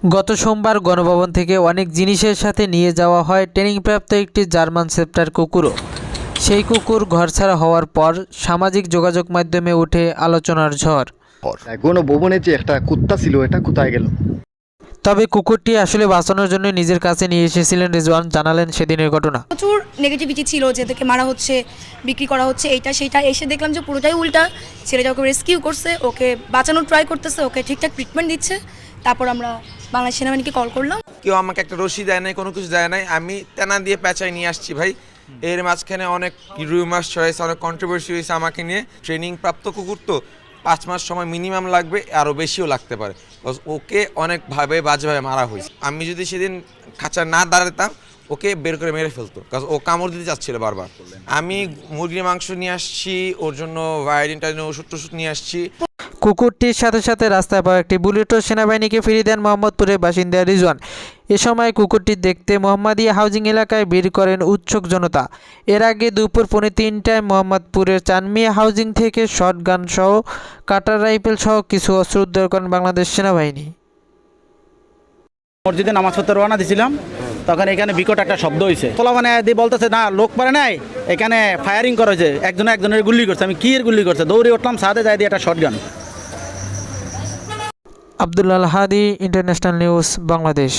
গত সোমবার গণভবন থেকে অনেক জিনিসের সাথে নিয়ে যাওয়া হয় ট্রেনিংপ্রাপ্ত একটি জার্মান শেফার্ড কুকুরও। সেই কুকুর ঘরছাড়া হওয়ার পর সামাজিক যোগাযোগ মাধ্যমে ওঠে আলোচনার ঝড়। গণভবনে যে একটা কুত্তা ছিল, এটা কোথায় গেল? তবে কুকুরটি আসলে বাঁচানোর জন্য নিজের কাছে নিয়ে এসেছিলেন রিজওয়ান, জানালেন সেদিনের ঘটনা। প্রচুর নেগেটিভিটি ছিল, যে থেকে মারা হচ্ছে, বিক্রি করা হচ্ছে, এইটা সেইটা। এসে দেখলাম যে পুরোটাই উল্টা। ছেলেটা ওকে রেস্কিউ করছে, ওকে বাঁচানোর ট্রাই করতেছে, ওকে ঠিকঠাক ট্রিটমেন্ট দিচ্ছে। তারপর আমরা বাংলাদেশ সেনাবাহিনীকে কল করলাম। কেউ আমাকে একটা রশি দেয় নাই, কোনো কিছু দেয় নাই, আমি তেনা দিয়ে পেঁচাই নিয়ে আসছি ভাই। এর মাঝখানে অনেক রিউমার্স হয়েছে, অনেক কন্ট্রোভার্সি হয়েছে আমাকে নিয়ে। ট্রেনিং প্রাপ্ত কুকুর তো 5 মাস সময় মিনিমাম লাগবে, আরও বেশিও লাগতে পারে। ওকে অনেকভাবে বাজেভাবে মারা হয়েছে। আমি যদি সেদিন খাঁচা না দাঁড়াতাম, ওকে বের করে মেরে ফেলতো, কারণ ও কামড় দিতে চাচ্ছিল বারবার। আমি মুরগির মাংস নিয়ে আসছি, ওর জন্য ভায়োলিন টাইলিন ওষুধ টষুধ নিয়ে আসছি। কুকুরটির সাথে সাথে রাস্তায় পাওয়া একটি বুলেটও সেনাবাহিনীকে ফিরিয়ে দেন মোহাম্মদপুরের বাসিন্দা রিজওয়ান। এ সময় কুকুরটি দেখতে মোহাম্মদিয়া হাউজিং এলাকায় ভিড় করেন উৎসুক জনতা। এর আগে দুপুর 3:45টায় মোহাম্মদপুরের চানমিয়া হাউজিং থেকে শটগান সহ কাটার রাইফেল সহ কিছু অস্ত্র উদ্ধার করেন বাংলাদেশ সেনাবাহিনী। মসজিদে নামাজ পড়তে রওনা দিছিলাম, তখন এখানে বিকট একটা শব্দ হয়েছে। তোলা মানে দিয়ে বলতেছে না লোক পারে নাই, এখানে ফায়ারিং করা হয়েছে, একজনের গুলি করছে। আমি কি এর গুলি করছে, দৌড়ে উঠলাম, সাথে যাই দিয়ে একটা শটগান। আব্দুল্লাহ হাদি, ইন্টারন্যাশনাল নিউজ, বাংলাদেশ।